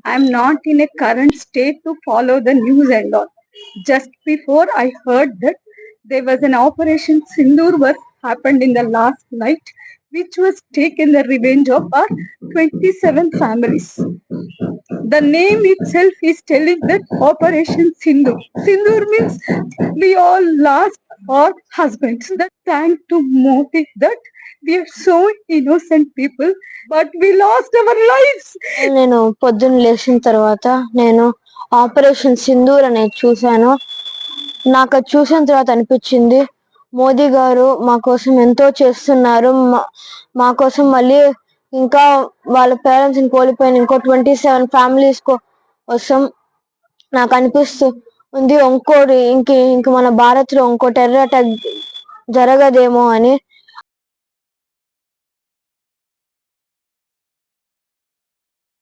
I'm not in a current state to follow the news and all. Just before I heard that there was an Operation Sindoor was happened in the last night, which was taken the revenge of our 27 families. The name itself is telling that Operation Sindoor. Sindoor means we all lost our husbands. That thank to Modi that we are so innocent people, but we lost our lives. నేను పొద్దున్న లేచిన తర్వాత నేను operation Sindoor అనేది చూశాను. నాకు అది చూసిన తర్వాత అనిపించింది, మోదీ గారు మా కోసం ఎంతో చేస్తున్నారు. మా కోసం మళ్ళీ ఇంకా వాళ్ళ పేరెంట్స్ ని కోల్పోయిన ఇంకో 27 ఫ్యామిలీస్ కోసం నాకు అనిపిస్తూ ఉంది ఇంకోటి ఇంక మన భారత్ లో ఇంకో టెర్రర్ అటాక్ జరగదేమో అని.